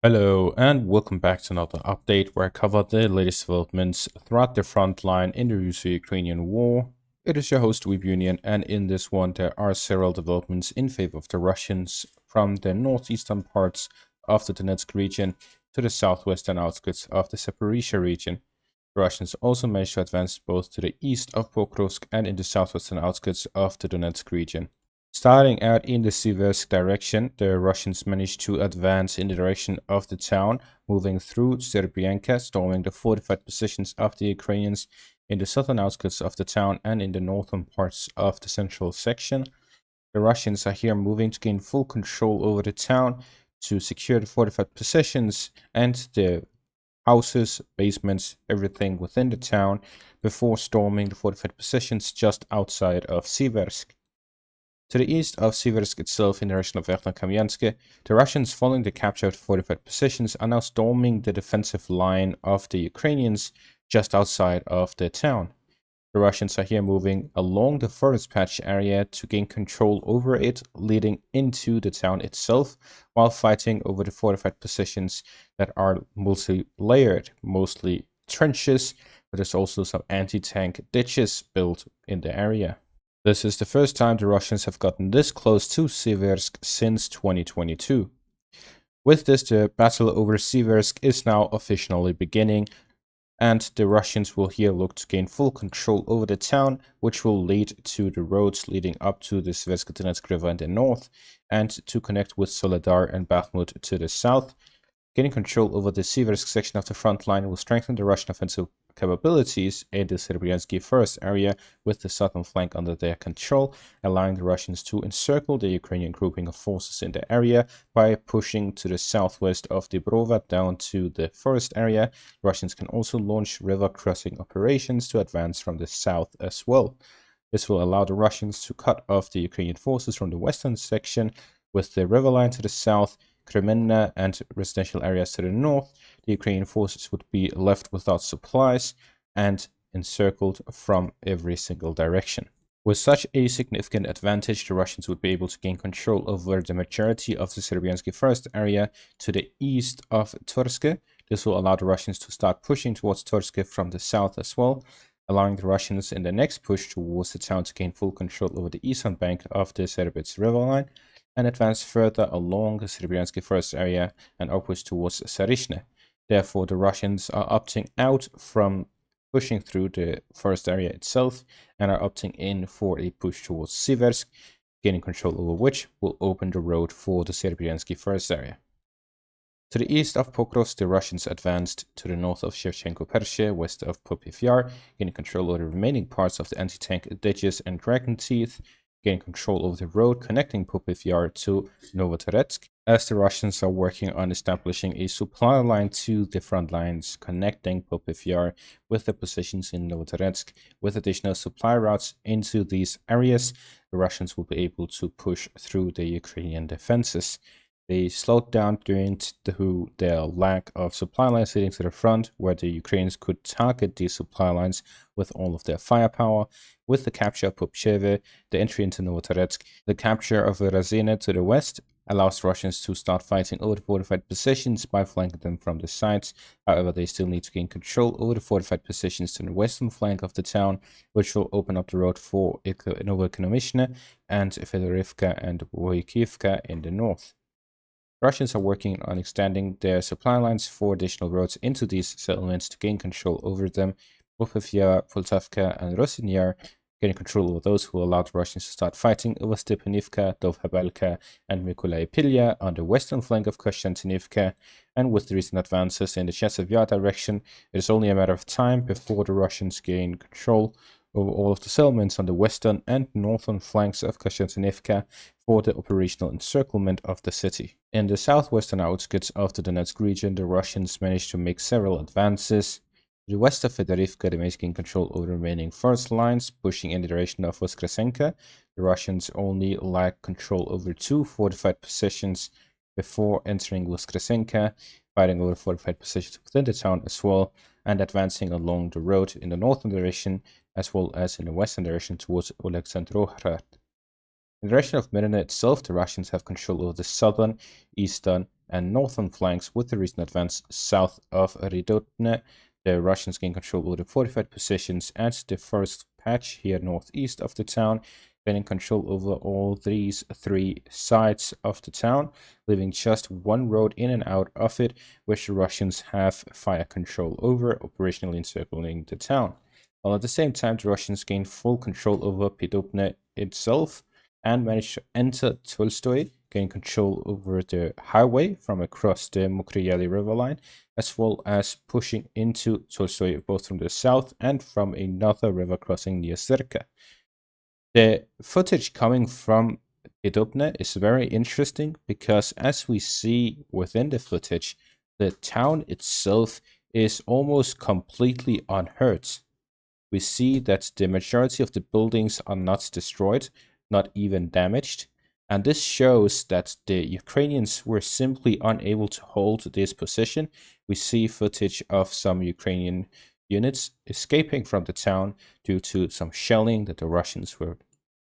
Hello and welcome back to another update where I cover the latest developments throughout the front line in the Russo-Ukrainian war. It is your host Weebunion, and in this one there are several developments in favor of the Russians from the northeastern parts of the Donetsk region to the southwestern outskirts of the Zaporizhia region. The Russians also managed to advance both to the east of Pokrovsk and in the southwestern outskirts of the Donetsk region. Starting out in the Siversk direction, the Russians managed to advance in the direction of the town, moving through Serbianka, storming the fortified positions of the Ukrainians in the southern outskirts of the town and in the northern parts of the central section. The Russians are here moving to gain full control over the town to secure the fortified positions and the houses, basements, everything within the town before storming the fortified positions just outside of Siversk. To the east of Siversk itself in the direction of Kamyansk, the Russians, following the capture of the fortified positions, are now storming the defensive line of the Ukrainians just outside of the town. The Russians are here moving along the forest patch area to gain control over it, leading into the town itself, while fighting over the fortified positions that are multi-layered, mostly trenches, but there's also some anti-tank ditches built in the area. This is the first time the Russians have gotten this close to Siversk since 2022. With this, the battle over Siversk is now officially beginning, and the Russians will here look to gain full control over the town, which will lead to the roads leading up to the Siversk River in the north, and to connect with Soledar and Bakhmut to the south. Gaining control over the Siversk section of the front line will strengthen the Russian offensive capabilities in the Serbiansky forest area, with the southern flank under their control, allowing the Russians to encircle the Ukrainian grouping of forces in the area by pushing to the southwest of Dibrova down to the forest area. Russians can also launch river crossing operations to advance from the south as well. This will allow the Russians to cut off the Ukrainian forces from the western section, with the river line to the south, Kremenna and residential areas to the north. The Ukrainian forces would be left without supplies and encircled from every single direction. With such a significant advantage, the Russians would be able to gain control over the majority of the Serbiansky forest area to the east of Turske. This will allow the Russians to start pushing towards Turske from the south as well, allowing the Russians in the next push towards the town to gain full control over the eastern bank of the Serbets river line and advance further along the Serbiansky forest area and upwards towards Sarishne. Therefore, the Russians are opting out from pushing through the forest area itself and are opting in for a push towards Siversk, gaining control over which will open the road for the Serbiansky forest area. To the east of Pokrovsk, the Russians advanced to the north of Shevchenko-Pershe, west of Popiev Yar, gaining control over the remaining parts of the anti-tank ditches and Dragon Teeth, gaining control over the road connecting Popiev Yar to Novotorets, as the Russians are working on establishing a supply line to the front lines connecting Popiev Yar with the positions in Novotorets. With additional supply routes into these areas, the Russians will be able to push through the Ukrainian defenses. They slowed down due to their lack of supply lines leading to the front, where the Ukrainians could target these supply lines with all of their firepower. With the capture of Popcheve, the entry into Novotorets, the capture of Razine to the west allows Russians to start fighting over the fortified positions by flanking them from the sides. However, they still need to gain control over the fortified positions to the western flank of the town, which will open up the road for Novoekonomishne and Fedorivka and Voykivka in the north. Russians are working on extending their supply lines for additional roads into these settlements to gain control over them. Popevya, Poltavka, and Rosinyar getting control over those who allowed Russians to start fighting over Stepanivka, Dovhabelka, and Mykolaiv on the western flank of Konstantinivka. And with the recent advances in the Chasiv Yar direction, it is only a matter of time before the Russians gain control over all of the settlements on the western and northern flanks of Konstantinivka for the operational encirclement of the city. In the southwestern outskirts of the Donetsk region, the Russians managed to make several advances. To the west of Fedorivka, they managed to gain control over the remaining first lines, pushing in the direction of Voskresenka. The Russians only lacked control over 2 fortified positions before entering Voskresenka, fighting over fortified positions within the town as well, and advancing along the road in the northern direction as well as in the western direction towards Oleksandrograd. In the direction of Mirna itself, the Russians have control over the southern, eastern, and northern flanks with the recent advance south of Adidobna. The Russians gain control over the fortified positions at the first patch here northeast of the town, gaining control over all these three sides of the town, leaving just one road in and out of it, which the Russians have fire control over, operationally encircling the town. While at the same time, the Russians gain full control over Piddubne itself and managed to enter Tolstoy, gain control over the highway from across the Mokryeli river line, as well as pushing into Tolstoy both from the south and from another river crossing near Sirka. The footage coming from Piddubne is very interesting because, as we see within the footage, the town itself is almost completely unhurt. We see that the majority of the buildings are not destroyed, not even damaged, and this shows that the Ukrainians were simply unable to hold this position. We see footage of some Ukrainian units escaping from the town due to some shelling that the Russians were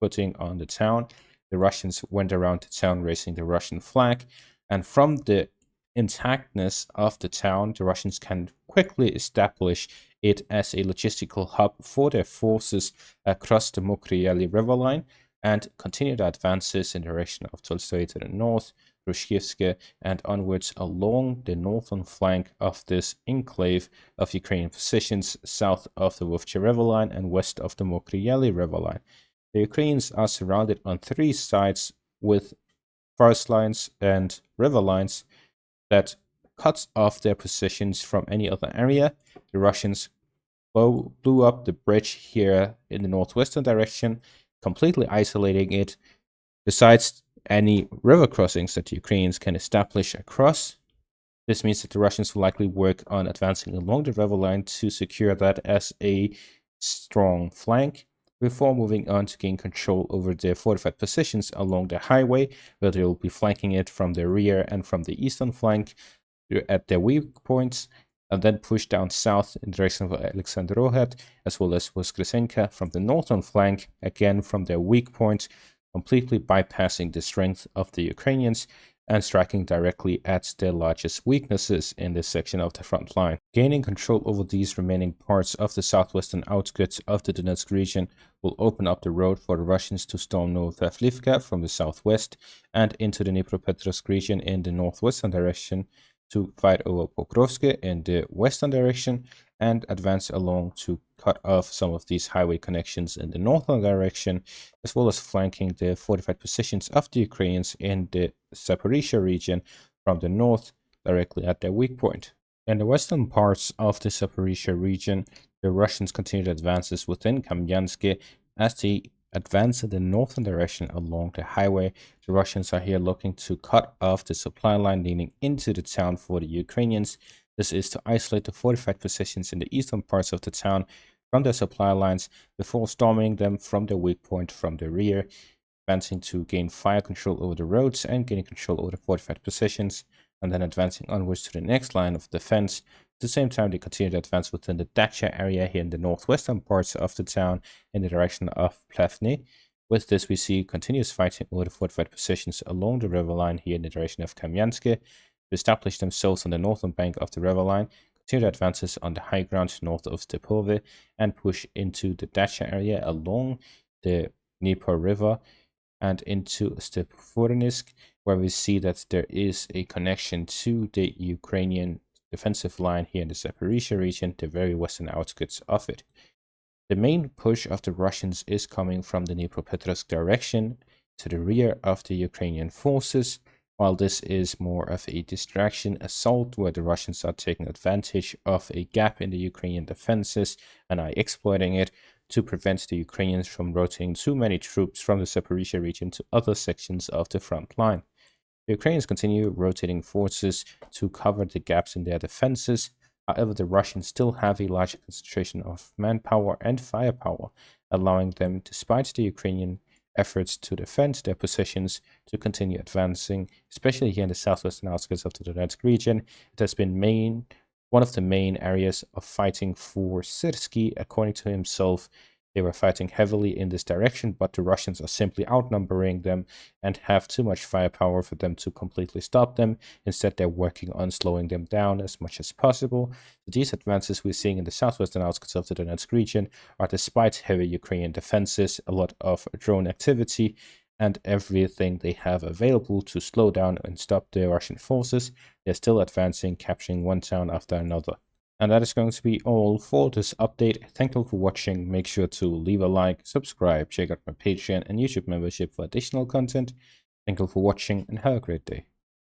putting on the town. The Russians went around the town raising the Russian flag, and from the intactness of the town, the Russians can quickly establish it as a logistical hub for their forces across the Mokryeli river line and continue the advances in the direction of Tolstoy to the north, Rushkievske, and onwards along the northern flank of this enclave of Ukrainian positions south of the Vovcha river line and west of the Mokryeli river line. The Ukrainians are surrounded on three sides with forest lines and river lines that cuts off their positions from any other area. The Russians blew up the bridge here in the northwestern direction, completely isolating it, besides any river crossings that the Ukrainians can establish across. This means that the Russians will likely work on advancing along the river line to secure that as a strong flank, before moving on to gain control over their fortified positions along the highway, where they will be flanking it from the rear and from the eastern flank at their weak points, and then push down south in the direction of Alexandrohet, as well as Voskresenka from the northern flank, again from their weak points, completely bypassing the strength of the Ukrainians and striking directly at their largest weaknesses in this section of the front line. Gaining control over these remaining parts of the southwestern outskirts of the Donetsk region will open up the road for the Russians to storm Novoflivka from the southwest and into the Dnipropetrovsk region in the northwestern direction, to fight over Pokrovsk in the western direction and advance along to cut off some of these highway connections in the northern direction, as well as flanking the fortified positions of the Ukrainians in the Zaporizhia region from the north directly at their weak point. In the western parts of the Zaporizhia region, the Russians continued advances within Kamyansk as they advance in the northern direction along the highway. The Russians are here looking to cut off the supply line leading into the town for the Ukrainians. This is to isolate the fortified positions in the eastern parts of the town from their supply lines before storming them from their weak point from the rear, advancing to gain fire control over the roads and gaining control over the fortified positions, and then advancing onwards to the next line of defense. At the same time, they continue to advance within the Dacha area here in the northwestern parts of the town in the direction of Plevny. With this, we see continuous fighting over the fortified positions along the river line here in the direction of Kamyansk to establish themselves on the northern bank of the river line, continue advances on the high ground north of Stepove, and push into the Dacha area along the Dnieper River and into Stepornisk, where we see that there is a connection to the Ukrainian defensive line here in the Zaporizhia region, the very western outskirts of it. The main push of the Russians is coming from the Dnipropetrovsk direction to the rear of the Ukrainian forces, while this is more of a distraction assault where the Russians are taking advantage of a gap in the Ukrainian defenses and are exploiting it to prevent the Ukrainians from rotating too many troops from the Zaporizhia region to other sections of the front line. The Ukrainians continue rotating forces to cover the gaps in their defenses. However, the Russians still have a large concentration of manpower and firepower, allowing them, despite the Ukrainian efforts to defend their positions, to continue advancing, especially here in the southwestern outskirts of the Donetsk region. It has been one of the main areas of fighting for Sirsky, according to himself, They were fighting heavily in this direction, but the Russians are simply outnumbering them and have too much firepower for them to completely stop them. Instead, they're working on slowing them down as much as possible. These advances we're seeing in the southwestern outskirts of the Donetsk region are despite heavy Ukrainian defenses, a lot of drone activity, and everything they have available to slow down and stop the Russian forces. They're still advancing, capturing one town after another. And that is going to be all for this update. Thank you for watching. Make sure to leave a like, subscribe, check out my Patreon and YouTube membership for additional content. Thank you for watching and have a great day.